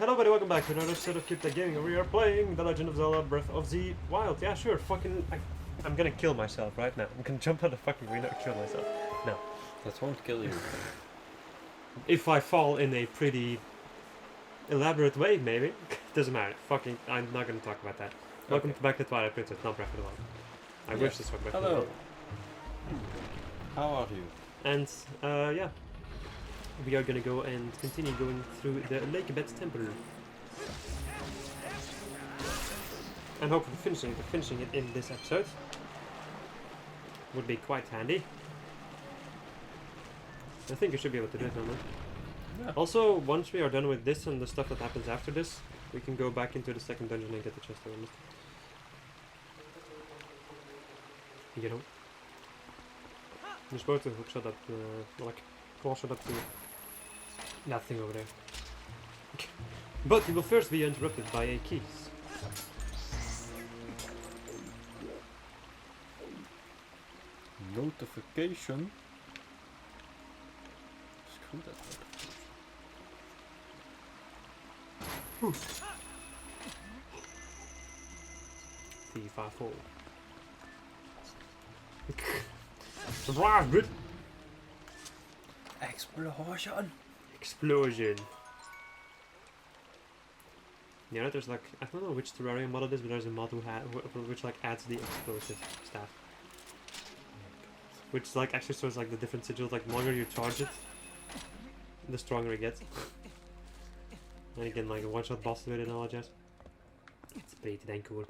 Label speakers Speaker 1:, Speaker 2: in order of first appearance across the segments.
Speaker 1: Hello everybody, welcome back to another episode of QubeTechGaming. We are playing The Legend of Zelda Breath of the Wild. Yeah, sure, I'm gonna kill myself right now. I'm gonna jump out the fucking window and kill myself. No.
Speaker 2: That won't kill you.
Speaker 1: If I fall in a pretty elaborate way, maybe. Doesn't matter. I'm not gonna talk about that. Welcome back to Twilight Princess, not Breath of the Wild. I wish this was Breath of the Wild.
Speaker 2: How are you?
Speaker 1: And, yeah. We are gonna go and continue going through the Lake Bet's Temple. I'm hoping finishing it in this episode. Would be quite handy. I think I should be able to do it now.
Speaker 2: Yeah.
Speaker 1: Also, once we are done with this and the stuff that happens after this, we can go back into the second dungeon and get the chest around it. You know? You're supposed to hookshot that, like, cross-shot up to that thing over there. But you will first be interrupted by a keys.
Speaker 2: Notification? Screw that notification.
Speaker 1: Thief I fall. Surprise, good!
Speaker 2: Explosion!
Speaker 1: Explosion. Yeah, there's like, I don't know which terrarium mod it is, but there's a mod which like adds the explosive staff. Which like actually shows like the different sigils, like the longer you charge it, the stronger it gets. And again, like a one-shot boss with it and all that jazz. It's pretty dang cool.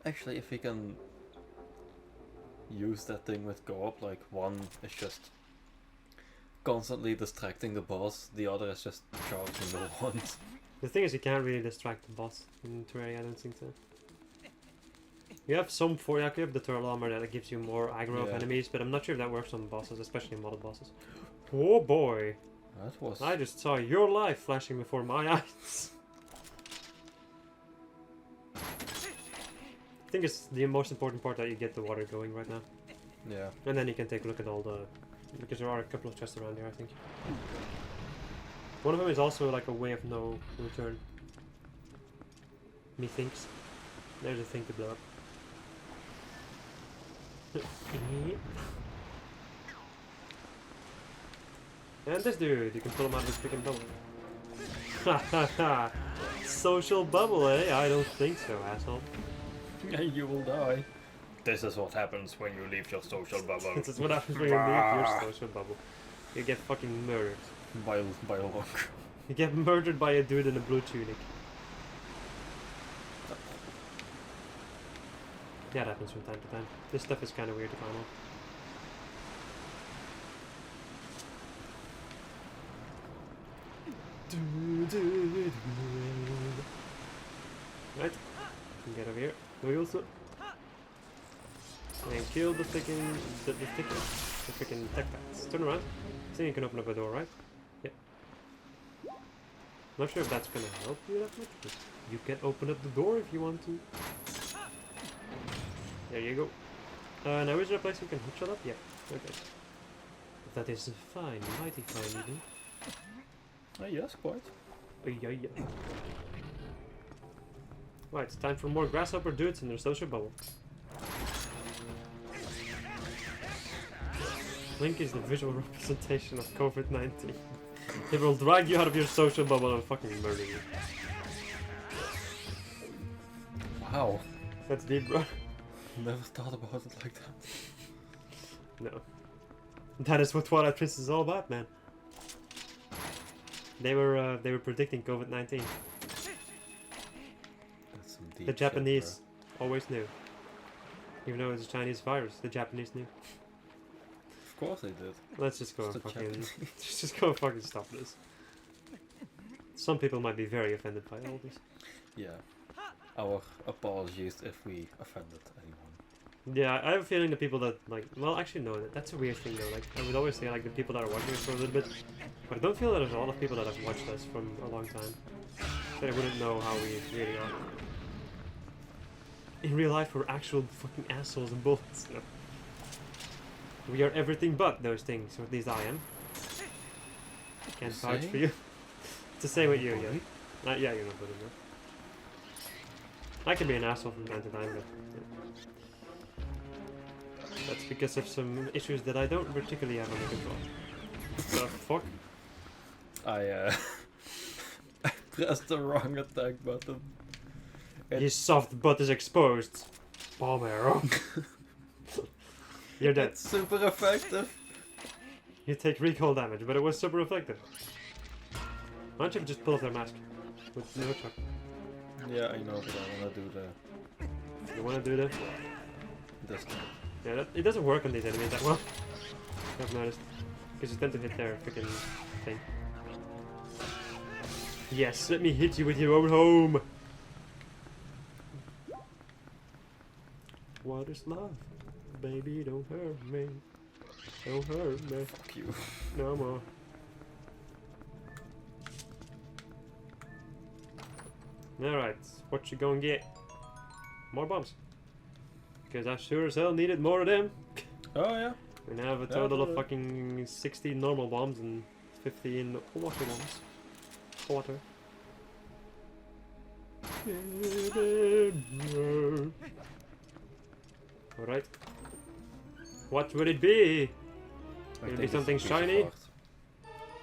Speaker 2: Actually, if we can use that thing with co-op, like one is just constantly distracting the boss, the other is just charging the ones.
Speaker 1: The thing is, you can't really distract the boss in Terraria, I don't think so. You have some you have the turtle armor that gives you more aggro of enemies, but I'm not sure if that works on bosses, especially modded bosses. Oh boy!
Speaker 2: That was...
Speaker 1: I just saw your life flashing before my eyes. I think it's the most important part that you get the water going right now.
Speaker 2: Yeah.
Speaker 1: And then you can take a look at all the... because there are a couple of chests around here, I think. One of them is also like a way of no return. Methinks. There's a thing to blow up. And this dude, you can pull him out of his freaking bubble. Ha ha ha! Social bubble, eh? I don't think so, asshole.
Speaker 2: You will die. This is what happens when you leave your social bubble.
Speaker 1: This is what happens when you leave your social bubble. You get fucking murdered.
Speaker 2: By a lock.
Speaker 1: You get murdered by a dude in a blue tunic. Yeah, that happens from time to time. This stuff is kind of weird to find out. Right, get over here. We also and kill the freaking tech bats. Turn around. See, you can open up a door, right? Yep. Not sure if that's gonna help you that much, but you can open up the door if you want to. There you go. Now is there a place you can hookshot up? Yeah. Okay. That is fine, mighty fine even.
Speaker 2: Yes, quite.
Speaker 1: Yeah. Right, it's time for more grasshopper dudes in their social bubble. Link is the visual representation of COVID-19. It will drag you out of your social bubble and fucking murder you.
Speaker 2: Wow.
Speaker 1: That's deep, bro.
Speaker 2: Never thought about it like that.
Speaker 1: No. That is what Twilight Princess is all about, man. They were predicting COVID-19.
Speaker 2: That's some deep
Speaker 1: The Japanese
Speaker 2: shit,
Speaker 1: always knew. Even though it's a Chinese virus, the Japanese knew.
Speaker 2: Of course they did.
Speaker 1: Let's just go and
Speaker 2: Just
Speaker 1: fucking... just go and fucking stop this. Some people might be very offended by all this.
Speaker 2: Yeah. Our apologies if we offended anyone.
Speaker 1: Yeah, I have a feeling the people that, like... Well, actually, no, that's a weird thing, though. Like, I would always say, like, the people that are watching us for a little bit... But I don't feel that there's a lot of people that have watched us from a long time. They wouldn't know how we really are. In real life, we're actual fucking assholes and bullets. No. We are everything but those things, or at least I am. Can't vouch for you. It's the same with you, yeah. Yeah, you're not good enough. I can be an asshole from time to time, but yeah. That's because of some issues that I don't particularly have under control. The fuck?
Speaker 2: I I pressed the wrong attack button.
Speaker 1: His soft butt is exposed. Bomb arrow. You're dead.
Speaker 2: It's super effective.
Speaker 1: You take recoil damage, but it was super effective. Why don't you just pull off their mask with the hook shot?
Speaker 2: Yeah, I know, but I wanna do the
Speaker 1: You wanna do that?
Speaker 2: this thing.
Speaker 1: Yeah, it doesn't work on these enemies that well. I've noticed. Because you tend to hit their freaking thing. Yes, let me hit you with your own home! What is love? Baby, don't hurt me. Don't hurt me.
Speaker 2: Fuck you.
Speaker 1: No more. Alright, what you gonna get? More bombs. Because I sure as hell needed more of them.
Speaker 2: Oh yeah.
Speaker 1: We now have a total of fucking 60 normal bombs and 15 water bombs. Water. Alright. What would it be?
Speaker 2: I
Speaker 1: Will it
Speaker 2: think
Speaker 1: be
Speaker 2: it's
Speaker 1: something
Speaker 2: a piece of
Speaker 1: shiny?
Speaker 2: art.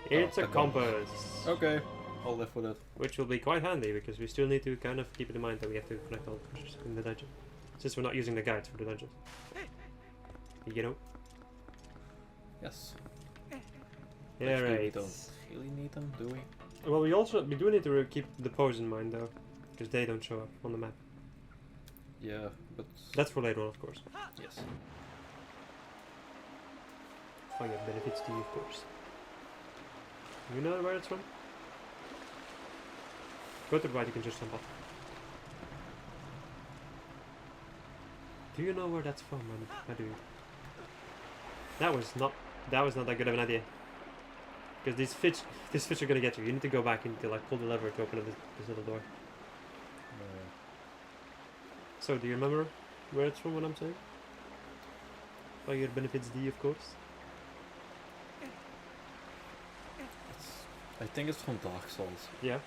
Speaker 1: It's
Speaker 2: Oh,
Speaker 1: a
Speaker 2: a compass.
Speaker 1: compass.
Speaker 2: Okay, I'll live with it.
Speaker 1: Which will be quite handy because we still need to kind of keep it in mind that we have to collect all the treasures in the dungeon. Since we're not using the guides for the dungeons. You know?
Speaker 2: Yes.
Speaker 1: Yeah,
Speaker 2: Actually, we
Speaker 1: right.
Speaker 2: don't really need them, do we?
Speaker 1: Well, we do need to keep the pose in mind though, because they don't show up on the map.
Speaker 2: Yeah, but
Speaker 1: That's for later on, of course.
Speaker 2: yes.
Speaker 1: Fire benefits to you, of course. You know where it's from? Go to the right, you can just jump off. Do you know where that's from, my dude? That was not that good of an idea. Because these fish are gonna get you. You need to go back and like pull the lever to open up this little door. So, do you remember where it's from? What I'm saying? Fire benefits D, of course.
Speaker 2: I think it's from Dark Souls.
Speaker 1: Yeah.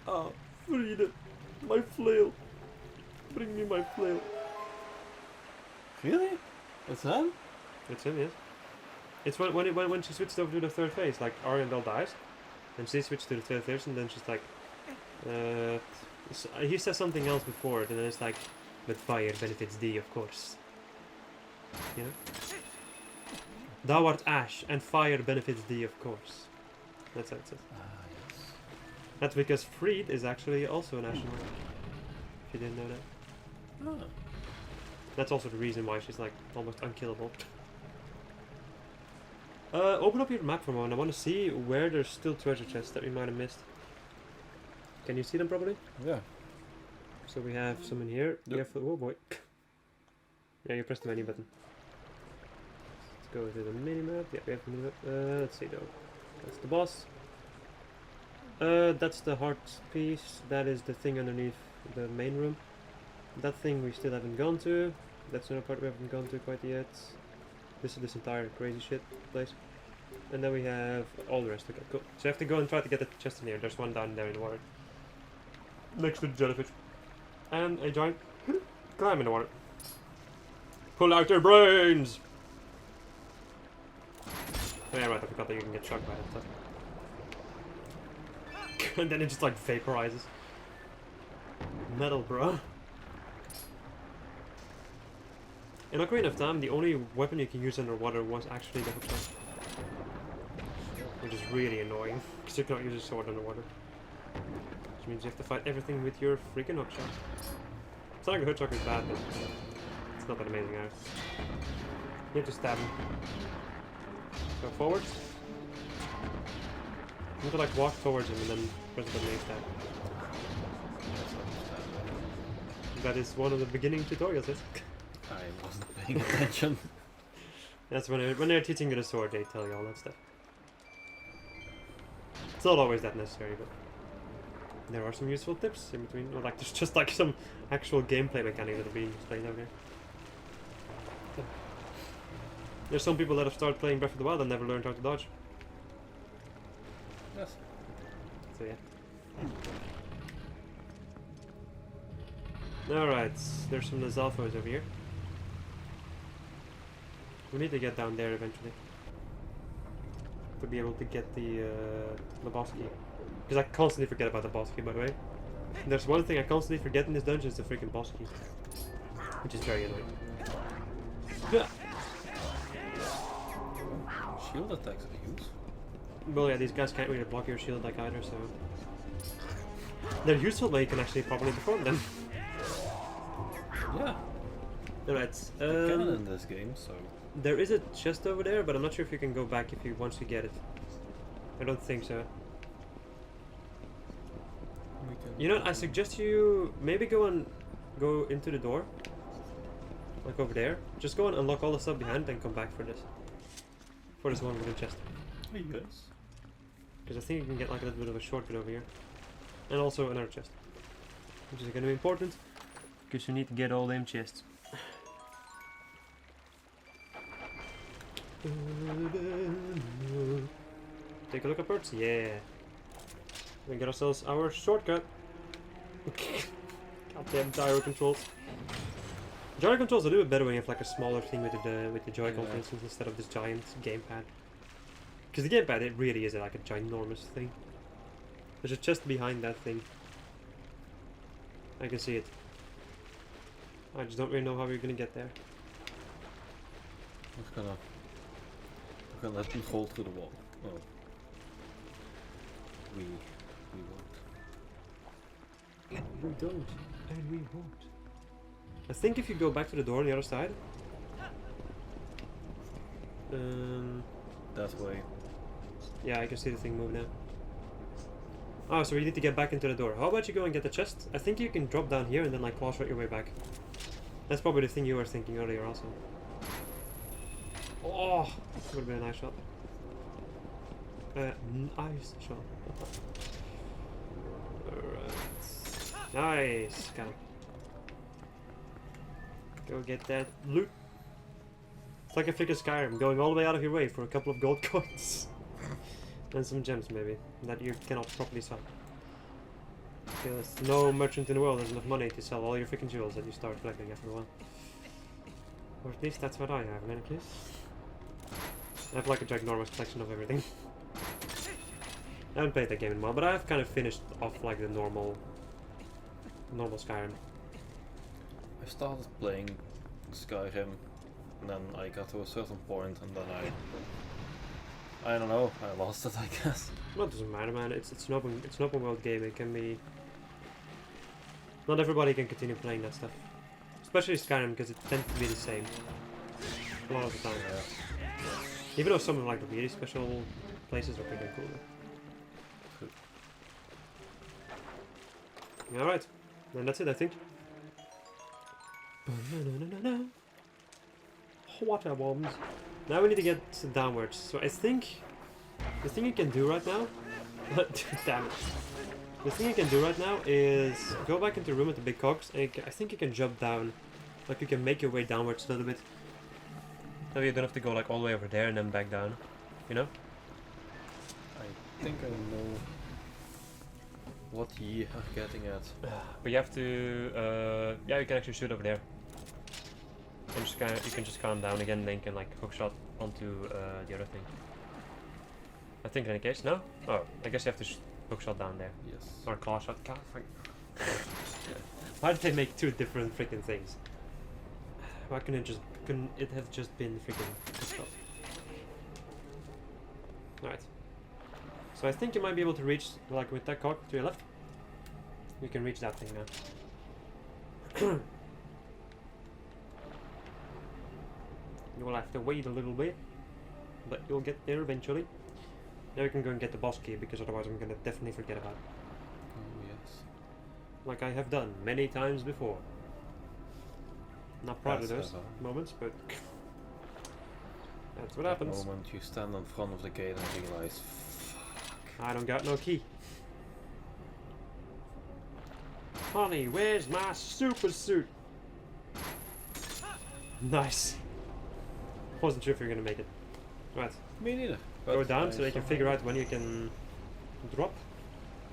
Speaker 1: Ah, Frida, my flail. Bring me my flail.
Speaker 2: Really? It's him?
Speaker 1: It's him, yes. It's when she switched over to the third phase, like Ariandel dies, and she switched to the third phase, and then she's like, he says something else before it, and then it's like, but fire benefits thee, of course. You know? Thou art ash, and fire benefits thee, of course. That's how it says.
Speaker 2: Ah, yes.
Speaker 1: That's because Freed is actually also an ashen warrior. If you didn't know that.
Speaker 2: Ah.
Speaker 1: That's also the reason why she's like almost unkillable. Open up your map for a moment. I want to see where there's still treasure chests that we might have missed. Can you see them properly?
Speaker 2: Yeah.
Speaker 1: So we have some in here. We
Speaker 2: Yep.
Speaker 1: have, oh boy. Yeah, you press the menu button. Let's go to the mini map. Yeah, we have the mini map. Let's see though. That's the boss. That's the heart piece. That is the thing underneath the main room. That thing we still haven't gone to. That's another part we haven't gone to quite yet. This is this entire crazy shit place. And then we have all the rest. Okay, cool. So you have to go and try to get the chest in here. There's one down there in the water. Next to the jellyfish. And a giant clam in the water. Pull out your brains! Oh, yeah, right, I forgot that you can get shocked by that stuff. And then it just like vaporizes. Metal, bro. In Ocarina of Time, the only weapon you can use underwater was actually the hookshot. Which is really annoying, because you can't use a sword underwater. Which means you have to fight everything with your freaking hookshot. It's not like a hookshot is bad, but it's not that amazing either. You have to stab him. Go forward. You have to like walk towards him and then press the button and stab. That is one of the beginning tutorials, yes?
Speaker 2: I wasn't paying attention.
Speaker 1: That's when they're teaching you the sword, they tell you all that stuff. It's not always that necessary, but there are some useful tips in between. Or like there's just like some actual gameplay mechanics that are being explained out here. There's some people that have started playing Breath of the Wild and never learned how to dodge.
Speaker 2: Yes.
Speaker 1: So yeah. Alright, there's some Lizalfos over here. We need to get down there eventually. To be able to get the boss key. Because I constantly forget about the boss key, by the way. There's one thing I constantly forget in this dungeon is the freaking boss key. Which is very annoying.
Speaker 2: Shield attacks are used.
Speaker 1: Well, yeah, these guys can't really block your shield like either, so... They're useful when you can actually properly perform them.
Speaker 2: Yeah.
Speaker 1: Alright,
Speaker 2: You can in this game, so...
Speaker 1: There is a chest over there, but I'm not sure if you can go back if you once you get it. I don't think so. You know what, I suggest you maybe go into the door. Like over there. Just go and unlock all the stuff behind and come back for this. For this one wooden chest.
Speaker 2: Yes.
Speaker 1: Because I think you can get like a little bit of a shortcut over here. And also another chest. Which is gonna be important. Because you need to get all them chests. Take a look at birds. Yeah. We get ourselves our shortcut. Goddamn gyro controls. Gyro controls are a little bit better when you have like a smaller thing with the Joy-Con, for instance, instead of this giant gamepad. Because the gamepad, it really is like a ginormous thing. There's a chest behind that thing. I can see it. I just don't really know how we're gonna get there.
Speaker 2: I'm gonna let them fall through the wall. Oh. We won't.
Speaker 1: We don't, and we won't. I think if you go back to the door on the other side.
Speaker 2: That way.
Speaker 1: Yeah, I can see the thing move now. Oh, so we need to get back into the door. How about you go and get the chest? I think you can drop down here and then like claw shot your way back. That's probably the thing you were thinking earlier also. Oh, would have been a nice shot. Nice shot. Alright. Nice. Got him. Go get that loot. It's like a freaking Skyrim, going all the way out of your way for a couple of gold coins. And some gems maybe, that you cannot properly sell. Because no merchant in the world has enough money to sell all your freaking jewels that you start collecting after a while. Or at least that's what I have in any case. I have like a ginormous collection of everything. I haven't played that game in a while, but I've kind of finished off like the normal Skyrim.
Speaker 2: I started playing Skyrim, and then I got to a certain point, and then I don't know, I lost it, I guess.
Speaker 1: Well, it doesn't matter, man. It's an open world game. It can be. Not everybody can continue playing that stuff, especially Skyrim, because it tends to be the same a lot of the time.
Speaker 2: Yeah.
Speaker 1: Even though some of like the really special places are pretty cool. All right, and that's it, I think. Water bombs. Now we need to get downwards. So I think the thing you can do right now. Damn it. The thing you can do right now is go back into the room with the big cogs, and I think you can jump down. Like you can make your way downwards a little bit. Now you don't have to go like all the way over there and then back down. You know?
Speaker 2: I think I know what you are getting at.
Speaker 1: But you have to. Yeah, you can actually shoot over there. And you can just calm down again, and then you can like hookshot onto the other thing. I think in any case, no? Oh, I guess you have to hookshot down there.
Speaker 2: Yes.
Speaker 1: Or claw shot. God, why did they make two different freaking things? Why couldn't it have just been freaking hookshot? Alright. So I think you might be able to reach, like with that cog to your left. You can reach that thing now. You will have to wait a little bit, but you'll get there eventually. Now we can go and get the boss key, because otherwise I'm gonna definitely forget about it.
Speaker 2: Oh yes.
Speaker 1: Like I have done many times before. Not proud of those moments, but that's what happens.
Speaker 2: The moment you stand in front of the gate and realize, fuck.
Speaker 1: I don't got no key. Honey, where's my super suit? Nice. Wasn't sure if you're gonna make it. Right.
Speaker 2: Me neither.
Speaker 1: Go down so they can figure out when you can drop.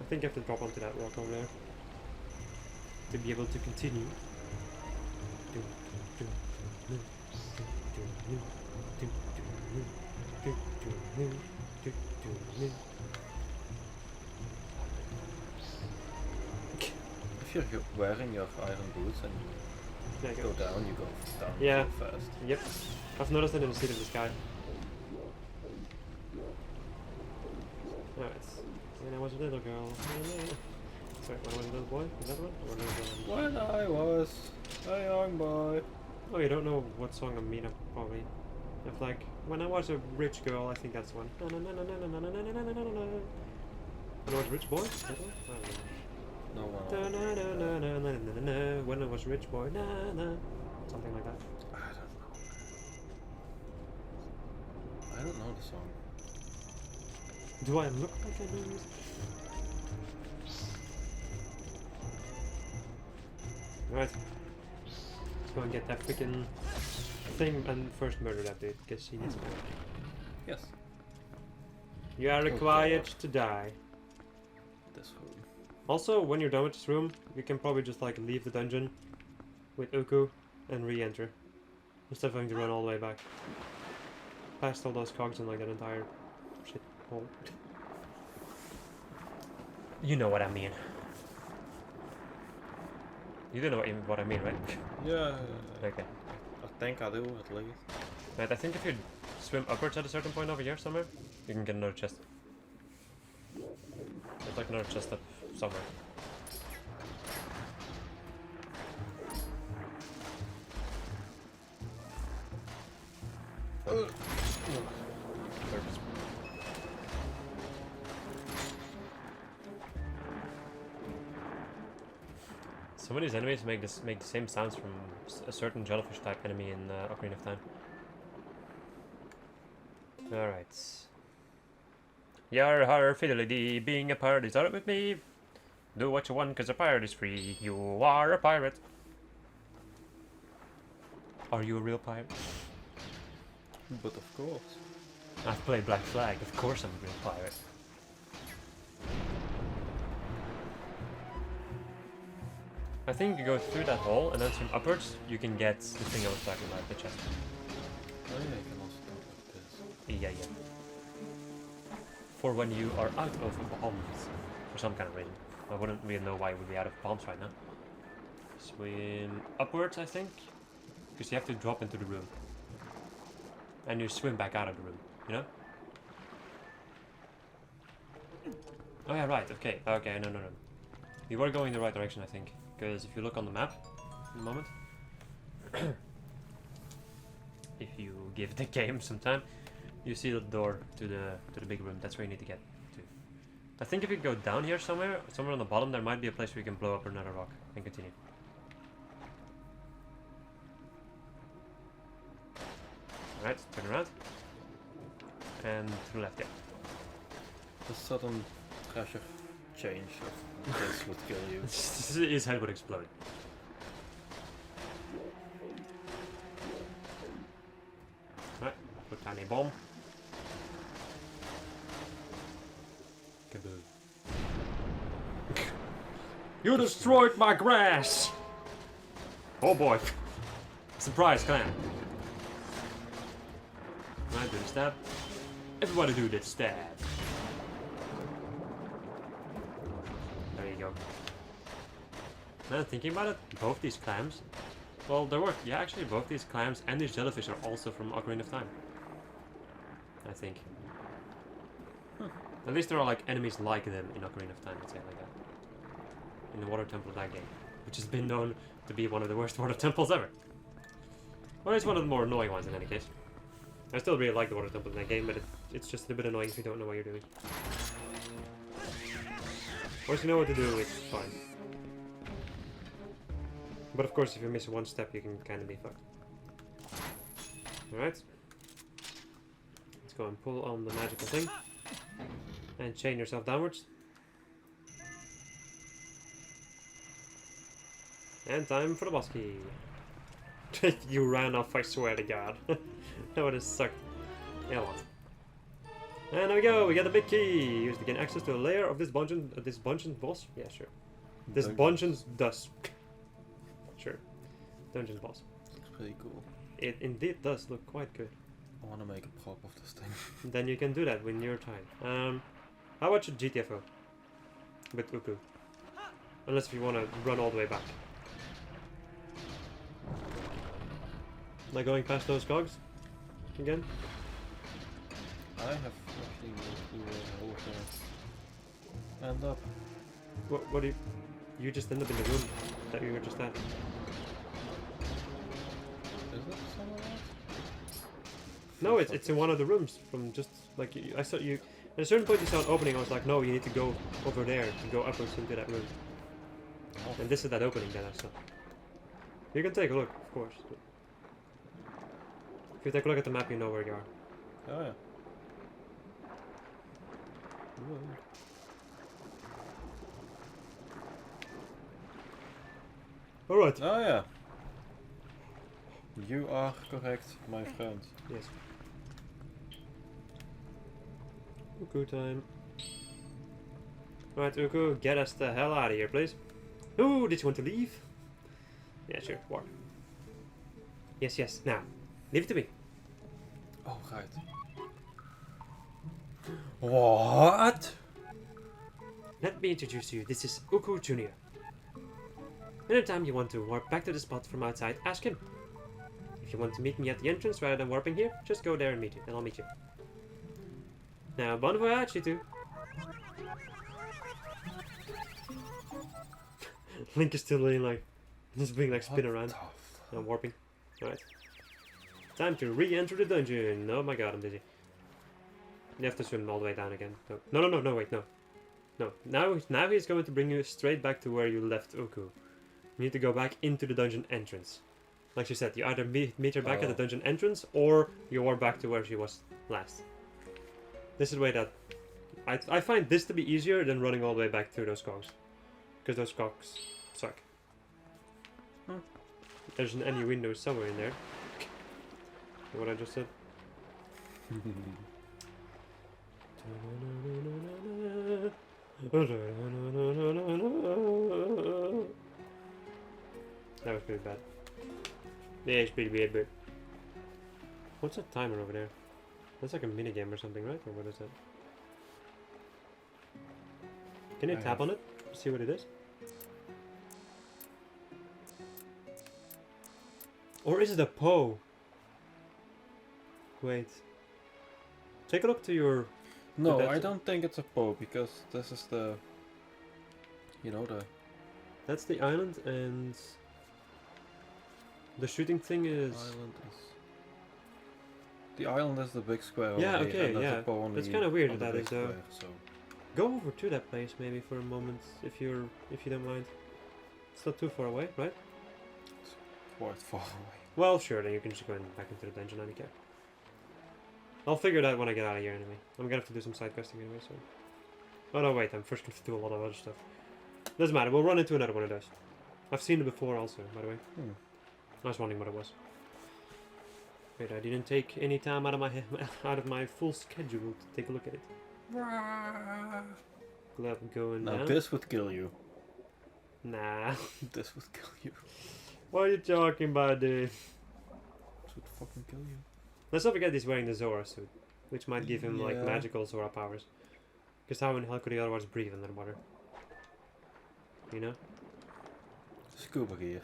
Speaker 1: I think you have to drop onto that rock over there to be able to continue.
Speaker 2: If you're wearing your iron boots and
Speaker 1: There
Speaker 2: you
Speaker 1: you
Speaker 2: go
Speaker 1: go.
Speaker 2: down, you go down
Speaker 1: Yeah.
Speaker 2: so fast.
Speaker 1: Yep. I've noticed it in the seat of the sky. Alright. When I was a little girl. Sorry, when I was a little boy? Is that the one? Or little girl?
Speaker 2: When I was a young boy.
Speaker 1: Oh, you don't know what song I'm mean, probably. If like, when I was a rich girl, I think that's the one. When I was a rich boy? Is that one? I don't know.
Speaker 2: No one.
Speaker 1: When I was rich boy, something like that.
Speaker 2: I don't know the song.
Speaker 1: Do I look like I know music? Right. Let's go and get that freaking thing and first murder that dude, because he needs more.
Speaker 2: Yes.
Speaker 1: You are required to die.
Speaker 2: This room.
Speaker 1: Also, when you're done with this room, you can probably just like leave the dungeon with Uku and re-enter. Instead of having to run all the way back. Past all those cogs and like that entire shit hole. You know what I mean. You do know what I mean, right?
Speaker 2: Yeah.
Speaker 1: Okay.
Speaker 2: I think I do, at least.
Speaker 1: Right, I think if you swim upwards at a certain point over here somewhere, you can get another chest. There's like another chest up somewhere. Some of these enemies make the same sounds from a certain jellyfish type enemy in Ocarina of Time. Alright. Yar har fiddly being a pirate is alright with me. Do what you want cause a pirate is free. You are a pirate. Are you a real pirate?
Speaker 2: But of course.
Speaker 1: I've played Black Flag, of course I'm a real pirate. I think you go through that hole and then swim upwards, you can get the thing I was talking about, the chest.
Speaker 2: Oh yeah, you can also do like this.
Speaker 1: Yeah. For when you are out of bombs, for some kind of reason. I wouldn't really know why you would be out of bombs right now. Swim upwards, I think, because you have to drop into the room. And you swim back out of the room, you know? Oh yeah, right, okay, no. You are going in the right direction, I think. Because if you look on the map, in a moment, if you give the game some time, you see the door to the big room. That's where you need to get to. I think if you go down here somewhere on the bottom, there might be a place where you can blow up another rock and continue. Alright, turn around. And to the left, yeah.
Speaker 2: The sudden pressure change of this would kill you.
Speaker 1: His head would explode. Right, put tiny bomb. Kaboom. You destroyed my grass! Oh boy. Surprise clan. Right, do the stab. Everybody do this stab. There you go. Now thinking about it, both these clams, well, there were, yeah, actually both these clams and these jellyfish are also from Ocarina of Time. I think. At least there are like enemies like them in Ocarina of Time, let's say it like that. In the water temple of that game, which has been known to be one of the worst water temples ever. Well, it's one of the more annoying ones in any case. I still really like the water temple in that game, but it's just a bit annoying if you don't know what you're doing. Once you know what to do, it's fine. But of course, if you miss one step, you can kind of be fucked. Alright. Let's go and pull on the magical thing. And chain yourself downwards. And time for the boss key. You ran off, I swear to God. That would have sucked. Yeah, what? And there we go, we got a big key. Use to gain access to a layer of this dungeon boss. Yeah, sure. This dungeon's dust. Sure. Dungeon boss.
Speaker 2: Looks pretty cool.
Speaker 1: It indeed does look quite good.
Speaker 2: I want to make a prop of this thing.
Speaker 1: Then you can do that when you're tired. How about your GTFO? With Uku. Unless if you want to run all the way back. Like going past those cogs? Again?
Speaker 2: I have actually no clue where I end up.
Speaker 1: What do you... You just end up in the room that you were just at.
Speaker 2: Is it somewhere else?
Speaker 1: No, it's in one of the rooms from just like I saw you at a certain point you saw an opening. I was like, no, you need to go over there to go upwards into that room.
Speaker 2: Oh.
Speaker 1: And this is that opening that I saw. You can take a look, of course. If you take a look at the map, you know where you are.
Speaker 2: Oh yeah.
Speaker 1: All right.
Speaker 2: Oh yeah. You are correct, my friend.
Speaker 1: Yes. Uku time. Alright, Uku, get us the hell out of here, please. Ooh, did you want to leave? Yeah, sure, walk. Yes, yes, now. Leave it to me.
Speaker 2: Oh, right. What?
Speaker 1: Let me introduce you. This is Uku Jr. Anytime you want to warp back to the spot from outside, ask him. If you want to meet me at the entrance rather than warping here, just go there and meet you, and I'll meet you. Now, bon voyage, you two. Link is still doing like, just being like spin around. And warping. Alright. Time to re-enter the dungeon. Oh my god, I'm dizzy. You have to swim all the way down again. No, wait, no. No, now he's going to bring you straight back to where you left Uku. You need to go back into the dungeon entrance. Like she said, you either meet her back at the dungeon entrance, or you warp back to where she was last. This is the way that... I find this to be easier than running all the way back through those cogs. Because those cogs suck. There's any window somewhere in there. What I just said. That was pretty bad. Yeah, it's pretty bad, but... What's that timer over there? That's like a minigame or something, right? Or what is that? Can you tap on it? See what it is? Or is it a Poe? Wait. Take a look to your...
Speaker 2: No, I don't think it's a Poe, because this is the... You know, the...
Speaker 1: That's the island, and... The shooting thing is...
Speaker 2: The island is the big square
Speaker 1: yeah,
Speaker 2: over
Speaker 1: okay,
Speaker 2: here,
Speaker 1: yeah. It's kind of weird that is,
Speaker 2: square, so.
Speaker 1: Go over to that place maybe for a moment, if you don't mind. It's not too far away, right?
Speaker 2: It's quite far away.
Speaker 1: Well, sure, then you can just go back into the dungeon, I don't care. I'll figure it out when I get out of here anyway. I'm gonna have to do some side questing anyway, so... Oh no, wait, I'm first gonna have to do a lot of other stuff. Doesn't matter, we'll run into another one of those. I've seen it before also, by the way. I was wondering what it was. Wait, I didn't take any time out of my full schedule to take a look at it. Glad I'm going
Speaker 2: now
Speaker 1: down.
Speaker 2: this would kill you.
Speaker 1: Nah.
Speaker 2: This would kill you.
Speaker 1: What are you talking about, dude?
Speaker 2: This would fucking kill you.
Speaker 1: Let's not forget he's wearing the Zora suit, which might give him like magical Zora powers. Because how in hell could he otherwise breathe under water? You know?
Speaker 2: Scuba gear.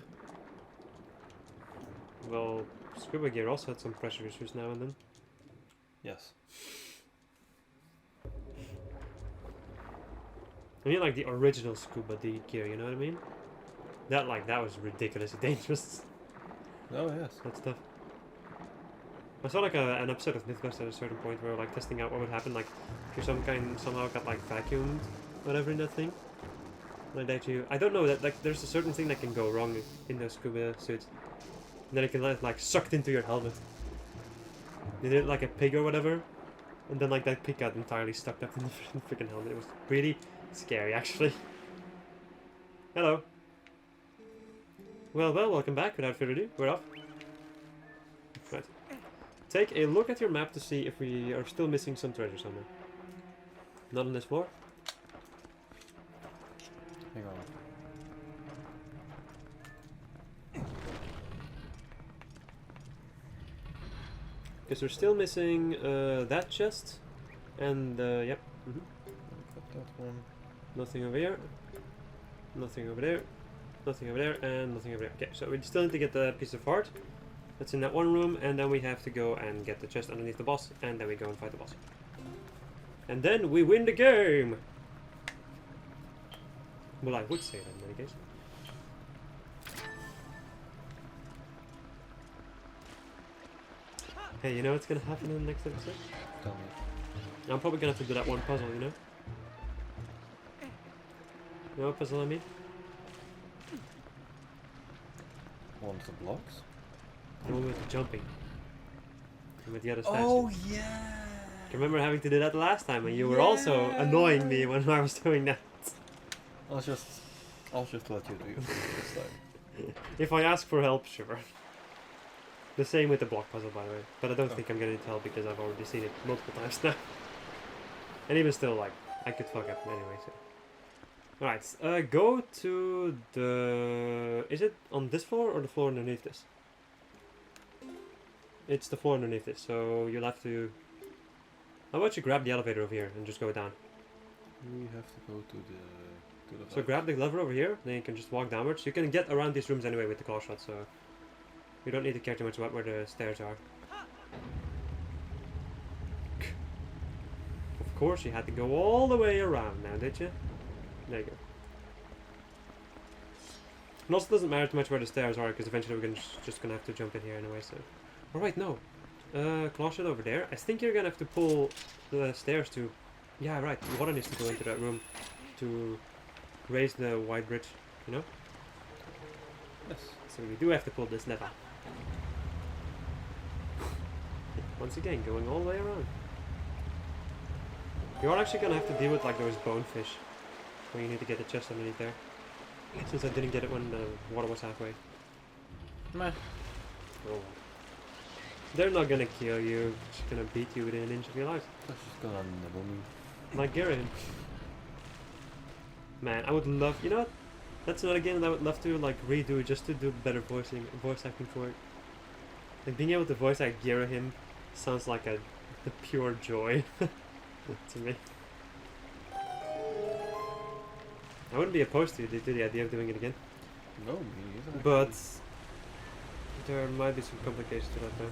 Speaker 1: Well, scuba gear also had some pressure issues now and then.
Speaker 2: Yes.
Speaker 1: I mean like the original scuba gear, you know what I mean? That was ridiculously dangerous.
Speaker 2: Oh yes.
Speaker 1: That stuff. I saw like an episode of Mythbusters at a certain point where like testing out what would happen like if you somehow got like vacuumed, whatever in that thing. Like that I don't know that like there's a certain thing that can go wrong in those scuba suits. And then it can like sucked into your helmet. You did it like a pig or whatever, and then like that pig got entirely stuck up in the freaking helmet. It was really scary actually. Hello. Well, welcome back. Without further ado, we're off. Right. take a look at your map to see if we are still missing some treasure somewhere. Not on this floor.
Speaker 2: Hang on.
Speaker 1: Because we're still missing that chest. And, yep.
Speaker 2: Got that one.
Speaker 1: Nothing over here. Nothing over there. Nothing over there. And nothing over there. Okay, so we still need to get the piece of heart. That's in that one room. And then we have to go and get the chest underneath the boss. And then we go and fight the boss. And then we win the game! Well, I would say that in any case. Hey, you know what's gonna happen in the next episode?
Speaker 2: Tell me.
Speaker 1: I'm probably gonna have to do that one puzzle, you know? You know what puzzle I mean?
Speaker 2: One of the blocks?
Speaker 1: The one with the jumping. And with the other statue.
Speaker 2: Oh yeah!
Speaker 1: I remember having to do that last time, and you were also annoying me when I was doing that.
Speaker 2: I'll just let you do it this time.
Speaker 1: If I ask for help, sure. The same with the block puzzle, by the way. But I don't think I'm gonna need help because I've already seen it multiple times now. And even still, like, I could fuck up anyway, so. Alright, go to the... Is it on this floor or the floor underneath this? It's the floor underneath this, so you'll have to... How about you grab the elevator over here and just go down?
Speaker 2: We have to go to the
Speaker 1: So grab the lever over here, then you can just walk downwards. You can get around these rooms anyway with the claw shot, so... You don't need to care too much about where the stairs are. Of course, you had to go all the way around now, did you? There you go. It also doesn't matter too much where the stairs are, because eventually we're just gonna have to jump in here anyway, so... Alright, no. Claw shot over there. I think you're gonna have to pull the stairs to... Yeah, right. Water needs to go into that room to raise the wide bridge, you know?
Speaker 2: Yes.
Speaker 1: So we do have to pull this lever. Once again, going all the way around. You are actually gonna have to deal with like those bonefish, where you need to get the chest underneath there. Since I didn't get it when the water was halfway.
Speaker 2: Meh.
Speaker 1: Oh. They're not gonna kill you, just gonna beat you within an inch of your life.
Speaker 2: That's just gonna nibble me.
Speaker 1: Like Garen. Man, I would love, you know what? That's another game that I would love to like redo just to do better voice acting for it. Like being able to voice act Girahim sounds like the pure joy to me. I wouldn't be opposed to the idea of doing it again.
Speaker 2: No, me neither.
Speaker 1: But there might be some complications to that though.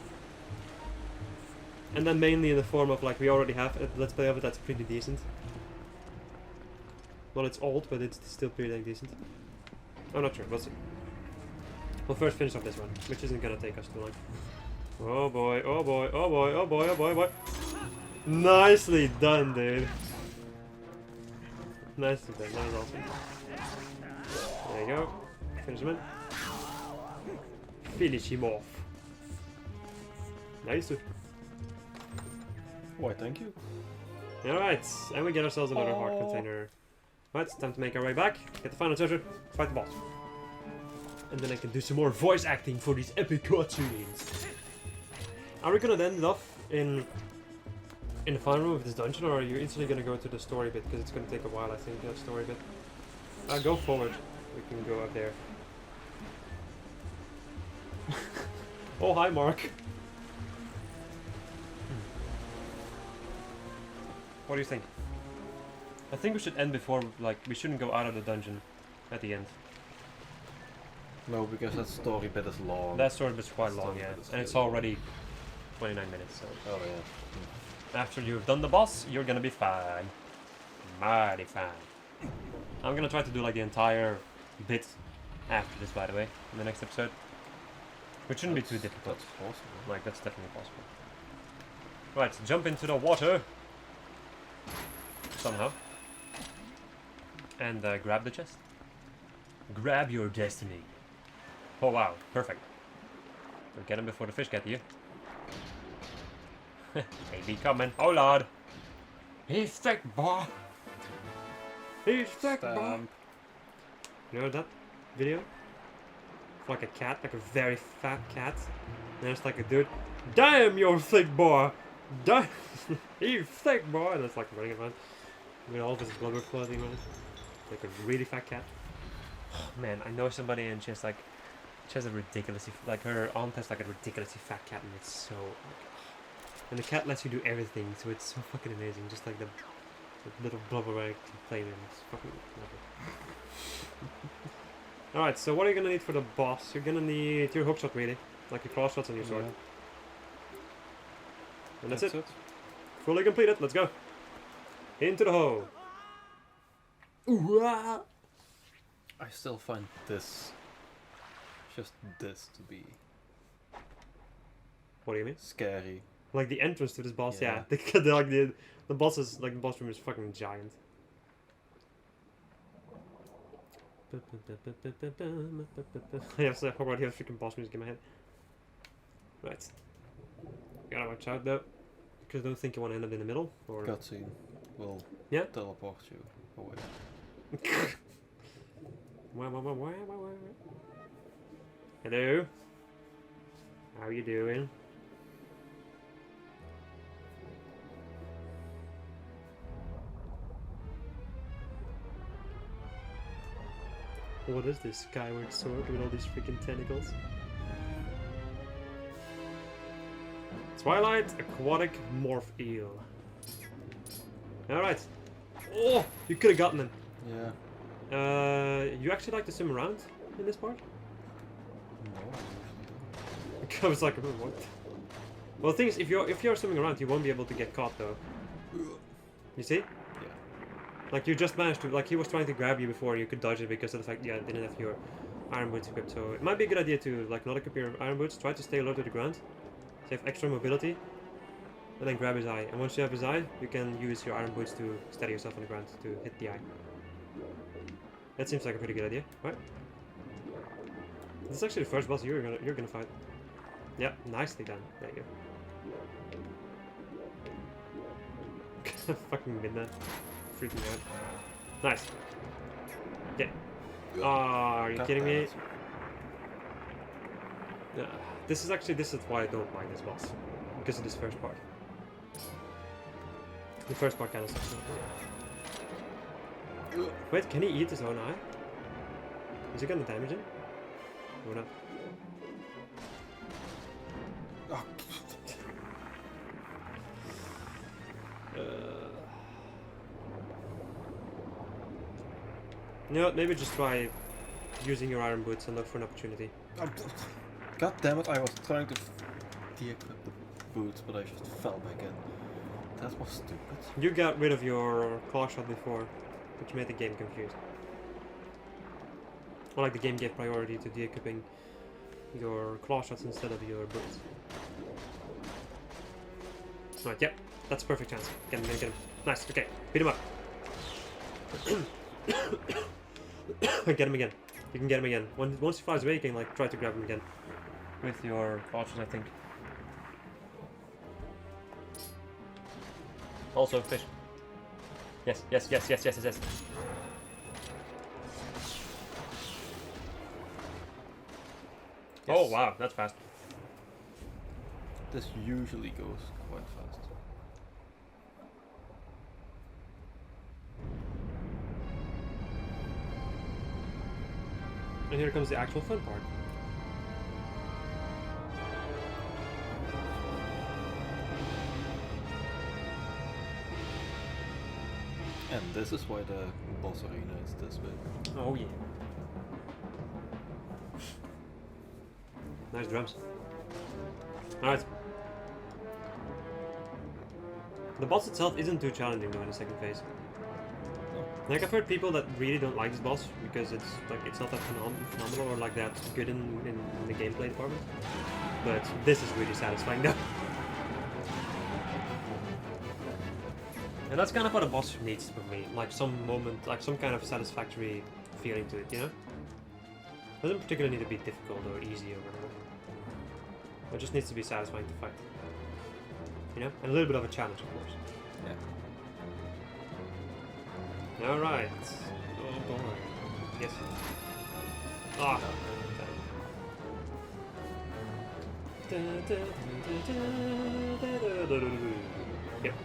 Speaker 1: And then mainly in the form of like we already have a Let's Play of it that's pretty decent. Well, it's old, but it's still pretty dang decent. I'm not sure, we'll see. We'll first finish off this one, which isn't gonna take us too long. Oh boy, oh boy, oh boy, oh boy, oh boy, oh boy. Nicely done, dude. Nicely done, that was awesome. There you go. Finish him in. Finish him off. Nice.
Speaker 2: Why, thank you.
Speaker 1: Alright, and we get ourselves another heart container. Right, it's time to make our way back, get the final treasure, fight the boss. And then I can do some more voice acting for these epic cutscenes. Are we gonna end it off in the final room of this dungeon, or are you instantly gonna go to the story bit? Because it's gonna take a while, I think, the story bit. Go forward. We can go up there. Oh, hi, Mark. What do you think? I think we should end before, like, we shouldn't go out of the dungeon at the end.
Speaker 2: No, because that story bit is long.
Speaker 1: That story bit's quite long, yeah. And it's already 29 minutes, so...
Speaker 2: Oh, yeah.
Speaker 1: After you've done the boss, you're gonna be fine. Mighty fine. I'm gonna try to do, like, the entire bit after this, by the way, in the next episode. Which shouldn't be too difficult.
Speaker 2: That's possible.
Speaker 1: Like, that's definitely possible. Right, jump into the water. Somehow. And grab the chest. Grab your destiny. Oh wow, perfect. We'll get him before the fish get to you. They be coming. Oh lord. He's thick, boy. He's thick, boy. You know that video? It's like a cat, like a very fat cat. And there's like a dude Damn, you're thick, boy! Damn, you thick, boy! And it's like running around with all of his blubber floating around. Like a really fat cat. Man, I know somebody and she has a ridiculously, like her aunt has like a ridiculously fat cat and it's so, and the cat lets you do everything, so it's so fucking amazing. Just like the little blubber rag to play with, it's fucking lovely. Alright, so what are you gonna need for the boss? You're gonna need your hookshot really, like your cross shots on your sword.
Speaker 2: Yeah.
Speaker 1: And that's it. Fully completed, let's go. Into the hole. Ooh, ah.
Speaker 2: I still find this, just this, to be
Speaker 1: What do you mean?
Speaker 2: scary.
Speaker 1: Like the entrance to this boss, yeah.
Speaker 2: Yeah.
Speaker 1: The boss is like the boss room is fucking giant. Yes, I already have freaking boss music in my head. Right. Gotta watch out though, because I don't think you want to end up in the middle. Or
Speaker 2: Cutscene will
Speaker 1: Yeah?
Speaker 2: teleport you away.
Speaker 1: Hello. How you doing? What is this skyward sword with all these freaking tentacles? Twilight Aquatic Morph Eel. Alright. Oh! You could have gotten him.
Speaker 2: Yeah.
Speaker 1: You actually like to swim around in this part?
Speaker 2: No.
Speaker 1: I was like, what? Well, the thing is, if you're swimming around, you won't be able to get caught though. You see?
Speaker 2: Yeah.
Speaker 1: Like you just managed to, like he was trying to grab you before, and you could dodge it because of the fact, yeah, didn't have your iron boots equipped. So it might be a good idea to like not equip your iron boots. Try to stay low to the ground, save extra mobility, and then grab his eye. And once you have his eye, you can use your iron boots to steady yourself on the ground to hit the eye. That seems like a pretty good idea, right? This is actually the first boss you're gonna fight. Yeah, nicely done. There you go. Fucking midnight. Freaking out. Nice. Yeah. Oh, are you kidding me? This is why I don't like this boss. Because of this first part. The first part kind of sucks. Wait, can he eat his own eye? Is he gonna damage him? Or not? You know, maybe just try using your iron boots and look for an opportunity.
Speaker 2: God damn it, I was trying to de-equip the boots, but I just fell back in. That was stupid.
Speaker 1: You got rid of your claw shot before, which made the game confused. Or like the game gave priority to de-equipping your claw shots instead of your boots. Right, yep, that's a perfect chance. Get him, get him. Nice, okay, beat him up. Get him again. You can get him again. Once he flies away, you can like try to grab him again with your claws, I think. Also, fish. Yes, yes, yes, yes, yes, yes, yes.
Speaker 2: Yes.
Speaker 1: Oh wow, that's fast.
Speaker 2: This usually goes quite fast.
Speaker 1: And here comes the actual fun part.
Speaker 2: And this is why the boss arena is this big.
Speaker 1: Oh yeah. Nice drums. Alright. The boss itself isn't too challenging though in the second phase. Like I've heard people that really don't like this boss because it's like it's not that phenomenal or like that good in the gameplay department. But this is really satisfying though. And that's kind of what a boss needs for me. Like some moment, like some kind of satisfactory feeling to it, you know? Doesn't particularly need to be difficult or easy or whatever. It just needs to be satisfying to fight. You know? And a little bit of a challenge, of course.
Speaker 2: Yeah.
Speaker 1: Alright. Oh boy. Yes. Ah. Yep.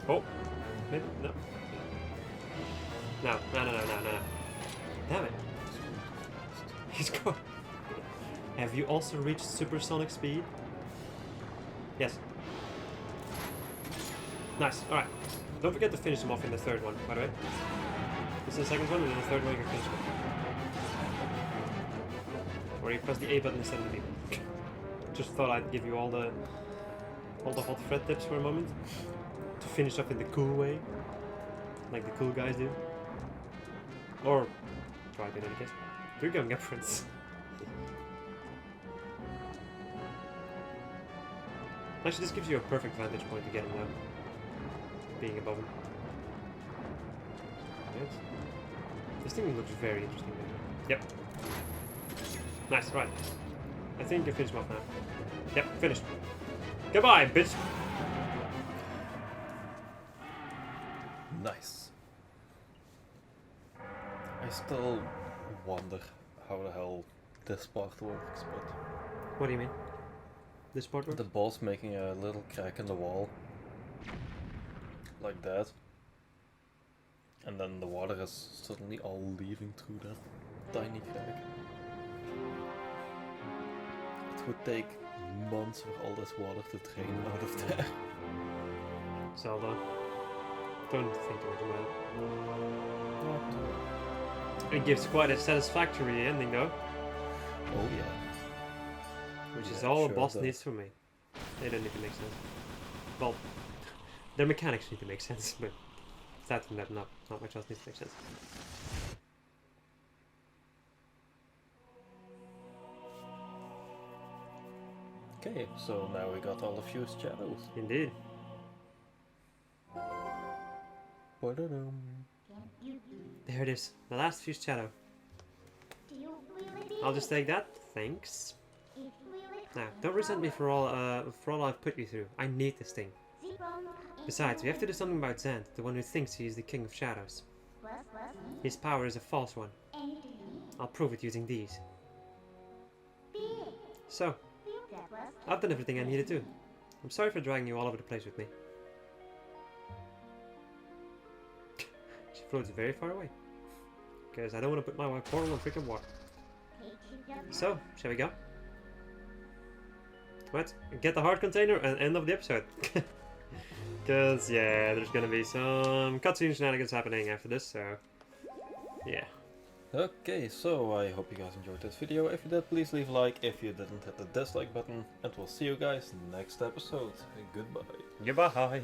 Speaker 1: Oh, maybe no. No. Damn it. He's gone. Have you also reached supersonic speed? Yes. Nice. Alright. Don't forget to finish him off in the third one, by the way. This is the second one, and then the third one you can finish him. Or you press the A button instead of the B button. Just thought I'd give you all the hot thread tips for a moment. To finish up in the cool way. Like the cool guys do. Or try to in any case. You're going up, Prince. Actually, this gives you a perfect vantage point to get him down. Being above him. Right. This thing looks very interesting. Yep. Nice, right. I think you can finish him off now. Yep, finished. Goodbye, bitch!
Speaker 2: Nice. I still wonder how the hell this part works, but...
Speaker 1: What do you mean? This part works?
Speaker 2: The boss making a little crack in the wall. Like that. And then the water is suddenly all leaving through that tiny crack. It would take months for all this water to drain out of there.
Speaker 1: Zelda. Don't think too much about it. It gives quite a satisfactory ending though.
Speaker 2: Oh yeah.
Speaker 1: Which is
Speaker 2: Yeah,
Speaker 1: all
Speaker 2: sure
Speaker 1: a boss
Speaker 2: does.
Speaker 1: needs from me. They don't need to make sense. Well, their mechanics need to make sense, but aside from that, not much else needs to make sense.
Speaker 2: Okay, so now we got all the fused shadows.
Speaker 1: Indeed.
Speaker 2: Ba-da-dum.
Speaker 1: There it is. The last fused shadow. I'll just take that. Thanks. Now, don't resent me for all I've put you through. I need this thing. Besides, we have to do something about Zant, the one who thinks he is the King of Shadows. His power is a false one. I'll prove it using these. So, I've done everything I needed to. I'm sorry for dragging you all over the place with me. She floats very far away. Because I don't want to put my portal in freaking water. So, shall we go? What? Get the heart container and end of the episode. Because, yeah, there's gonna be some cutscene shenanigans happening after this, so... yeah.
Speaker 2: Okay, so I hope you guys enjoyed this video. If you did, please leave a like. If you didn't, hit the dislike button. And we'll see you guys next episode. Goodbye.
Speaker 1: Goodbye.